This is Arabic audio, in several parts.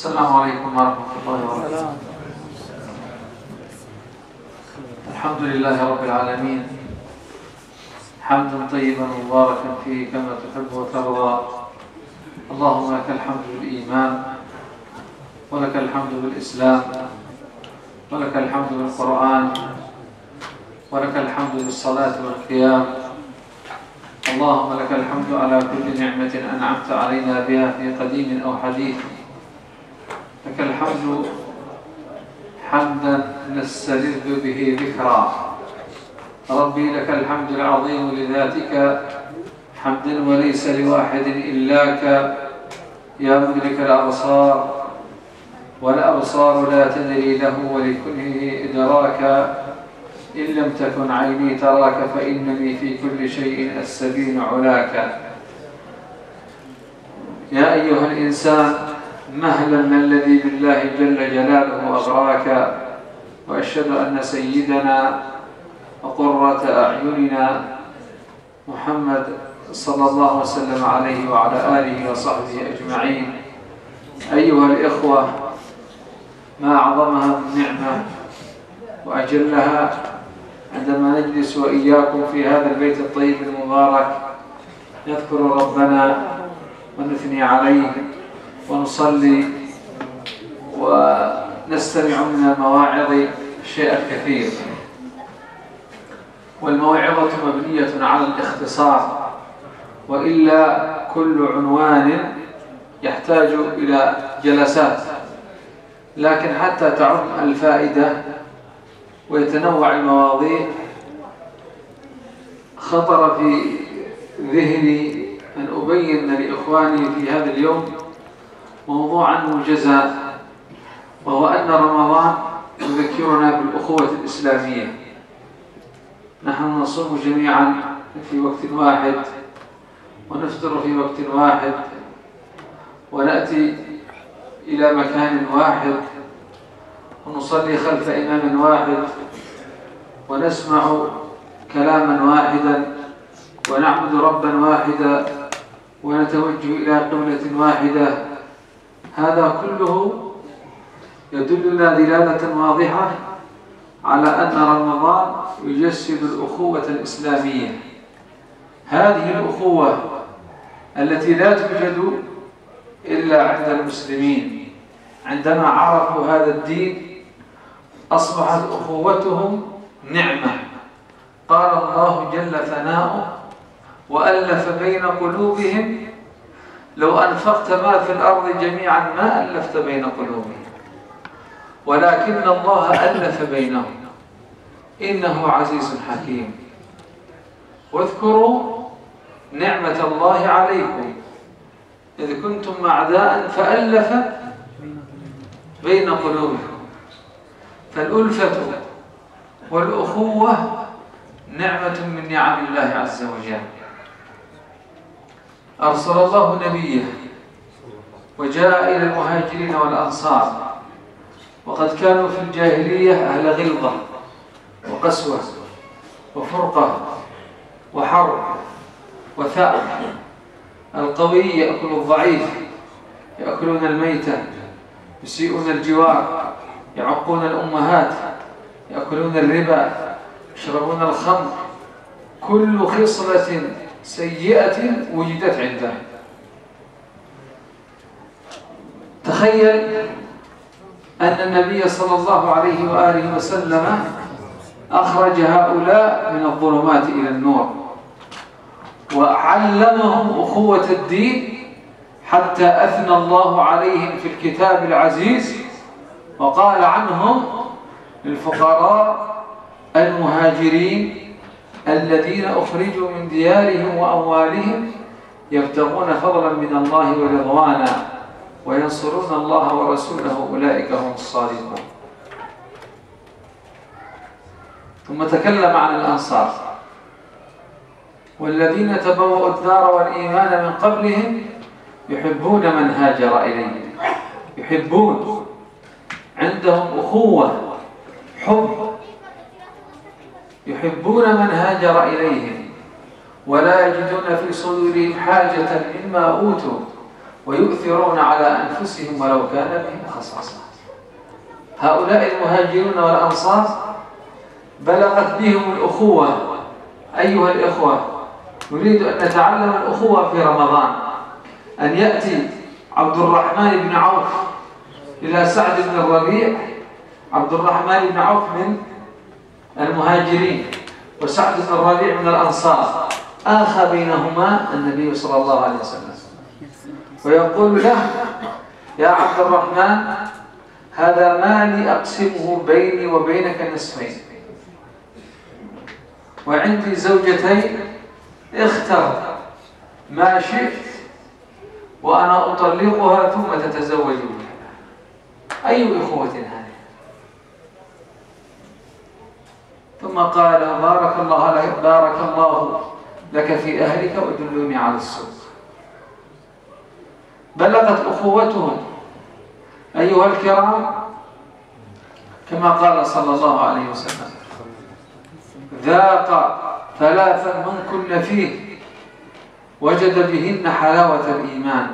السلام عليكم ورحمة الله وبركاته. الحمد لله رب العالمين، حمدا طيبا مباركا فيه كما تحب وترضى. اللهم لك الحمد بالإيمان، ولك الحمد بالإسلام، ولك الحمد بالقرآن، ولك الحمد بالصلاة والقيام. اللهم لك الحمد على كل نعمة أنعمت علينا بها في قديم أو حديث. لك الحمد حمدا نستلذ به ذكرا. ربي لك الحمد العظيم لذاتك حمدا وليس لواحد إلاك، يا مدرك الأبصار والأبصار لا تدري له ولكنه إدراكا. إن لم تكن عيني تراك فإنني في كل شيء أستبين علاك. يا أيها الإنسان مهلا ما الذي بالله جل جلاله أغراك. وأشهد أن سيدنا وقرة أعيننا محمد صلى الله وسلم عليه وعلى آله وصحبه أجمعين. أيها الإخوة، ما أعظمها من نعمة وأجلها عندما نجلس وإياكم في هذا البيت الطيب المبارك نذكر ربنا ونثني عليه ونصلي ونستمع من المواعظ الشيء الكثير. والموعظة مبنية على الاختصار، وإلا كل عنوان يحتاج إلى جلسات. لكن حتى تعم الفائدة ويتنوع المواضيع خطر في ذهني أن أبين لإخواني في هذا اليوم موضوعا موجزا، وهو أن رمضان يذكرنا بالأخوة الإسلامية. نحن نصوم جميعا في وقت واحد ونفطر في وقت واحد ونأتي إلى مكان واحد ونصلي خلف إمام واحد ونسمع كلاما واحدا ونعبد ربا واحدا ونتوجه إلى قبلة واحدة. هذا كله يدلنا دلالة واضحة على أن رمضان يجسد الأخوة الإسلامية. هذه الأخوة التي لا توجد إلا عند المسلمين. عندما عرفوا هذا الدين أصبحت أخوتهم نعمة. قال الله جل ثناؤه: وألف بين قلوبهم لو أنفقت ما في الأرض جميعا ما ألفت بين قلوبهم ولكن الله ألف بينهم إنه عزيز حكيم. واذكروا نعمة الله عليكم إذ كنتم أعداء فألف بين قلوبكم. فالألفة والأخوة نعمة من نعم الله عز وجل. أرسل الله نبيه وجاء إلى المهاجرين والأنصار، وقد كانوا في الجاهلية أهل غلظة وقسوة وفرقة وحرب وثأر. القوي يأكل الضعيف، يأكلون الميتة، يسيئون الجوار، يعقون الأمهات، يأكلون الربا، يشربون الخمر. كل خصلة سيئة وجدت عنده. تخيل أن النبي صلى الله عليه وآله وسلم أخرج هؤلاء من الظلمات إلى النور وعلمهم أخوة الدين، حتى أثنى الله عليهم في الكتاب العزيز وقال عنهم: للفقراء المهاجرين الذين أخرجوا من ديارهم وأموالهم يبتغون فضلا من الله ورضوانا وينصرون الله ورسوله أولئك هم الصادقون. ثم تكلم عن الأنصار: والذين تبوأوا الدار والإيمان من قبلهم يحبون من هاجر إليهم. يحبون، عندهم أخوة، حب، يحبون من هاجر إليهم ولا يجدون في صدورهم حاجة مما أوتوا ويؤثرون على أنفسهم ولو كان بهم خصاصة. هؤلاء المهاجرون والأنصار بلغت بهم الأخوة. أيها الإخوة، نريد أن نتعلم الأخوة في رمضان، أن يأتي عبد الرحمن بن عوف إلى سعد بن الربيع. عبد الرحمن بن عوف من المهاجرين وسعد بن الربيع من الأنصار، آخى بينهما النبي صلى الله عليه وسلم، ويقول له: يا عبد الرحمن، هذا مالي أقسمه بيني وبينك نصفين، وعندي زوجتين، اختر ما شئت وأنا أطلقها ثم تتزوج بها. أي أخوة هذه؟ ثم قال: بارك الله لك في أهلك ودلوني على السوق. بلغت أخوتهم أيها الكرام كما قال صلى الله عليه وسلم: ذاق ثلاثا من كن فيه وجد بهن حلاوة الإيمان.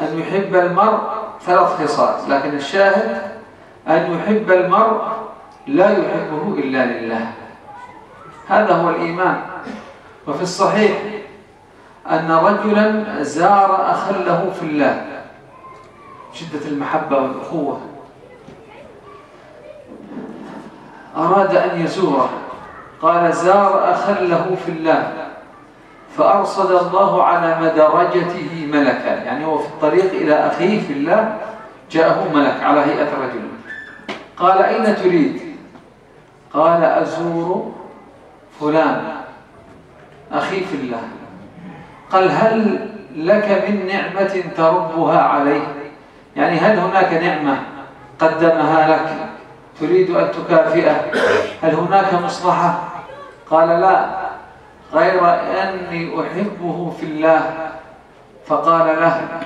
أن يحب المرء، ثلاث خصال، لكن الشاهد أن يحب المرء لا يحبه إلا لله، هذا هو الإيمان. وفي الصحيح أن رجلا زار أخا له في الله، شدة المحبة والأخوة، أراد أن يزوره، قال: زار أخا له في الله فأرصد الله على مدرجته ملكا، يعني هو في الطريق إلى أخيه في الله جاءه ملك على هيئة رجل. قال: أين تريد؟ قال: أزور فلان أخي في الله. قال: هل لك من نعمة تربها عليه؟ يعني هل هناك نعمة قدمها لك تريد أن تكافئه؟ هل هناك مصلحة؟ قال: لا، غير أني أحبه في الله. فقال له: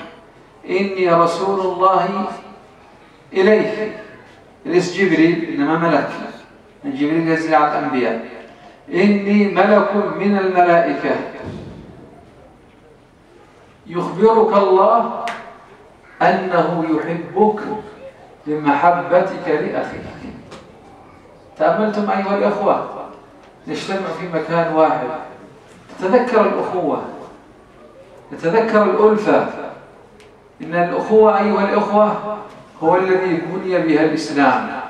إني رسول الله إليه. ليس جبريل إنما ملك، جبريل ينزل على الأنبياء. إني ملك من الملائكة يخبرك الله أنه يحبك بمحبتك لأخيك. تأملتم أيها الأخوة؟ نجتمع في مكان واحد، نتذكر الأخوة، نتذكر الألفة. إن الأخوة أيها الأخوة هو الذي بني بها الإسلام.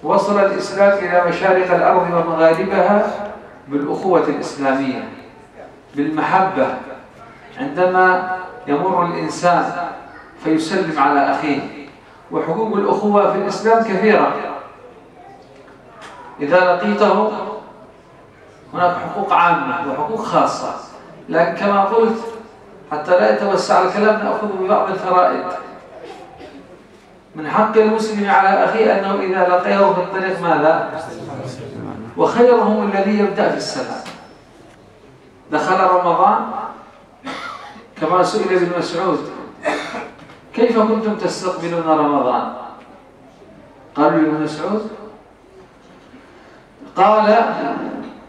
وصل الإسلام إلى مشارق الأرض ومغاربها بالأخوة الإسلامية، بالمحبة. عندما يمر الإنسان فيسلم على أخيه. وحقوق الأخوة في الإسلام كثيرة، إذا لقيته هناك حقوق عامة وحقوق خاصة، لكن كما قلت حتى لا يتوسع الكلام نأخذ ببعض الفرائض. من حق المسلم على أخيه أنه إذا لقيه في الطريق ماذا؟ وخيرهم الذي يبدأ في السلام. دخل رمضان كما سئل ابن مسعود: كيف كنتم تستقبلون رمضان؟ قالوا ابن مسعود: قال: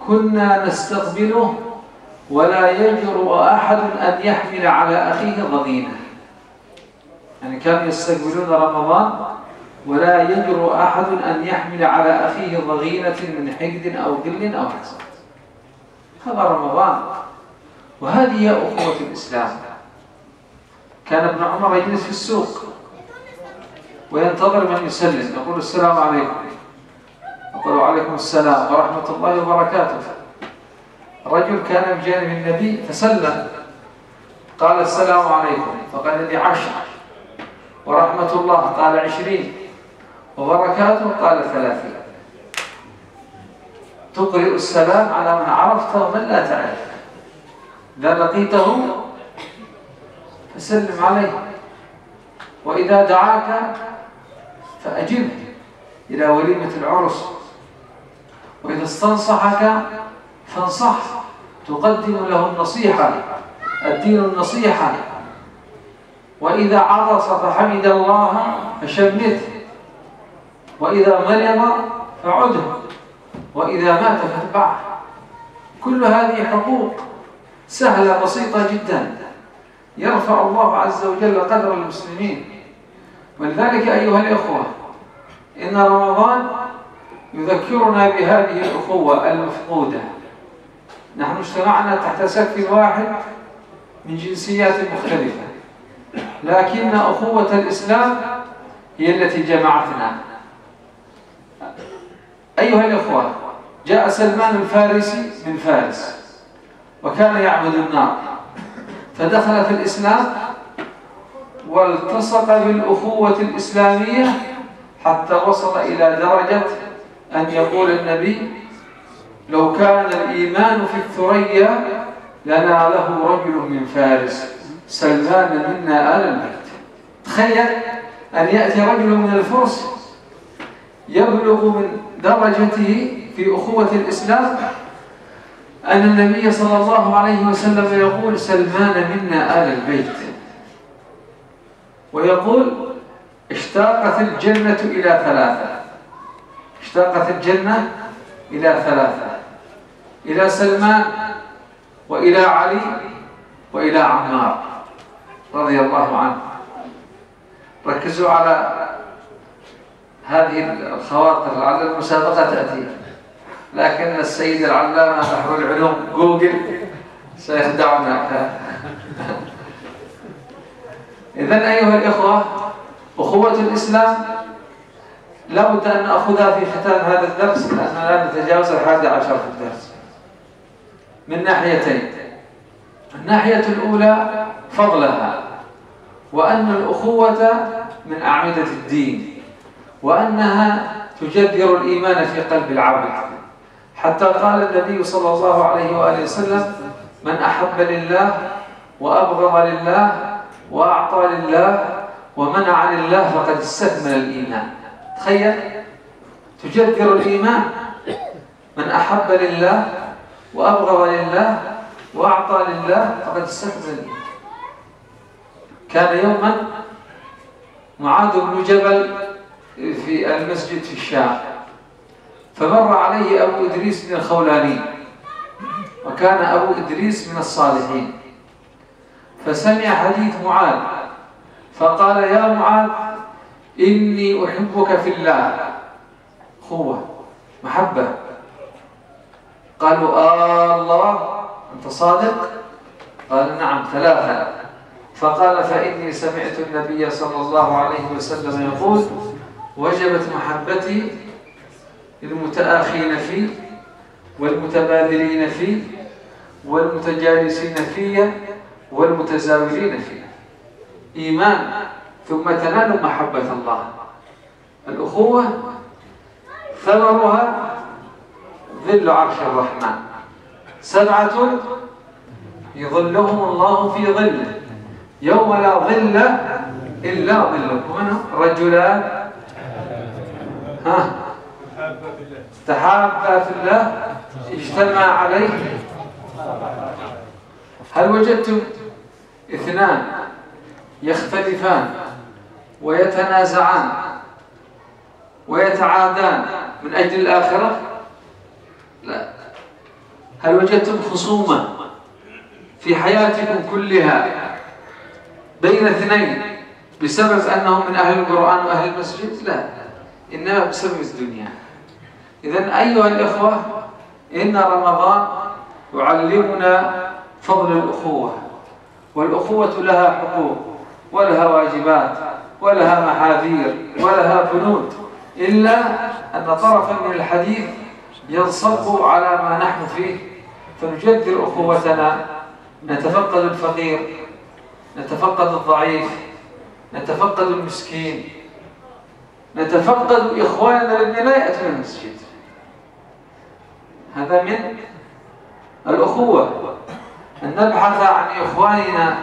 كنا نستقبله ولا يجرؤ أحد أن يحمل على أخيه ضغينة. يعني كانوا يستقبلون رمضان ولا يجرؤ أحد أن يحمل على أخيه ضغينة من حقد أو غل أو حسد. هذا رمضان، وهذه هي أخوة الإسلام. كان ابن عمر يجلس في السوق وينتظر من يسلم، يقول: السلام عليكم. يقول: وعليكم السلام ورحمة الله وبركاته. رجل كان بجانب النبي فسلم، قال: السلام عليكم. فقال النبي: 10. ورحمة الله قال: 20. وبركاته قال: 30. تقرئ السلام على من عرفت ومن لا تعرف. إذا لقيته فسلم عليه، وإذا دعاك فأجبه إلى وليمة العرس، وإذا استنصحك فانصح، تقدم له النصيحة، الدين النصيحة. وإذا عطس فحمد الله فشمته، وإذا مرض فعده، وإذا مات فاتبعه. كل هذه حقوق سهلة بسيطة جدا، يرفع الله عز وجل قدر المسلمين. ولذلك أيها الإخوة، إن رمضان يذكرنا بهذه الأخوة المفقودة. نحن اجتمعنا تحت سقف واحد من جنسيات مختلفة، لكن أخوة الإسلام هي التي جمعتنا. أيها الإخوة، جاء سلمان الفارسي من فارس وكان يعبد النار، فدخل في الإسلام والتصق بالأخوة الإسلامية حتى وصل إلى درجة أن يقول النبي: لو كان الإيمان في الثريا لناله رجل من فارس، سلمان منا آل البيت. تخيل أن يأتي رجل من الفرس يبلغ من درجته في أخوة الإسلام أن النبي صلى الله عليه وسلم يقول: سلمان منا آل البيت. ويقول: اشتاقت الجنة إلى ثلاثة، اشتاقت الجنة إلى ثلاثة: إلى سلمان، وإلى علي، وإلى عمار رضي الله عنه. ركزوا على هذه الخواطر لعل المسابقة تأتي، لكن السيد العلامة بحر العلوم جوجل سيخدعنا. إذن أيها الإخوة، أخوة الإسلام لا بد أن نأخذها في ختام هذا الدرس، لأننا لا نتجاوز 11 في الدرس، من ناحيتين. الناحية الأولى فضلها، وأن الأخوة من أعمدة الدين، وأنها تجذر الإيمان في قلب العبد، حتى قال النبي صلى الله عليه وآله وسلم: من أحب لله وأبغض لله وأعطى لله ومنع لله فقد استكمل الإيمان. تخيل، تجذر الإيمان: من أحب لله وأبغض لله وأعطى لله فقد استكمل الإيمان. كان يوما معاذ بن جبل في المسجد في الشام، فمر عليه أبو إدريس من الخولاني، وكان أبو إدريس من الصالحين، فسمع حديث معاذ فقال: يا معاذ، إني أحبك في الله. أخوة، محبة. قالوا: الله، أنت صادق؟ قال: نعم، 3. فقال: فإني سمعت النبي صلى الله عليه وسلم يقول: وجبت محبتي للمتآخين فيه والمتبادلين فيه والمتجالسين فيه والمتزاورين فيه. إيمان ثم تنال محبة الله. الأخوة ثمرها ظل عرش الرحمن، 7 يظلهم الله في ظله يوم لا ظل إلا ظله. ومنهم رجلان تحابا في الله اجتمع عليه. هل وجدتم 2 يختلفان ويتنازعان ويتعادان من أجل الآخرة؟ لا. هل وجدتم خصومة في حياتكم كلها بين 2 بسبب أنهم من أهل القرآن وأهل المسجد؟ لا، إنما بسبب الدنيا. إذن أيها الإخوة، إن رمضان يعلمنا فضل الأخوة، والأخوة لها حقوق ولها واجبات ولها محاذير ولها بنود، إلا أن طرفا من الحديث ينصب على ما نحن فيه، فنجذر أخوتنا، نتفقد الفقير، نتفقد الضعيف، نتفقد المسكين، نتفقد إخواننا الذين لا يأتون المسجد. هذا من الأخوة، أن نبحث عن إخواننا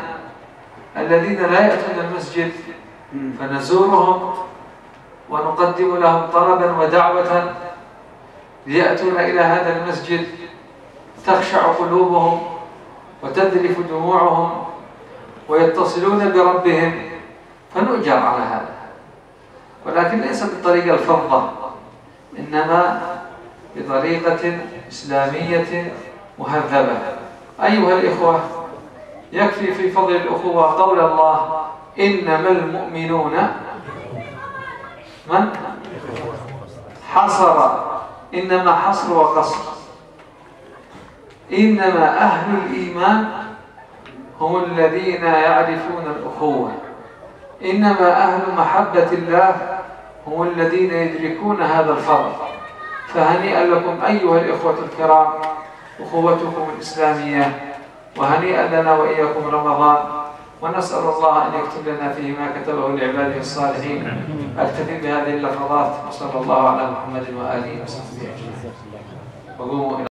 الذين لا يأتون المسجد فنزورهم ونقدم لهم طلبا ودعوة ليأتون إلى هذا المسجد، تخشع قلوبهم وتذرف دموعهم ويتصلون بربهم، فنؤجر على هذا، ولكن ليس بالطريقة الفظة، إنما بطريقة إسلامية مهذبة. أيها الإخوة، يكفي في فضل الأخوة قول الله: إنما المؤمنون من حصر، إنما حصر وقصر. إنما أهل الإيمان هم الذين يعرفون الأخوة، إنما أهل محبة الله هم الذين يدركون هذا الفضل. فهنيئا لكم أيها الإخوة الكرام أخوتكم الإسلامية، وهنيئا لنا وإياكم رمضان، ونسأل الله أن يكتب لنا فيه ما كتبه لعباده الصالحين. أكتفي بهذه اللحظات، وصلى الله على محمد وآله وصحبه أجمعين.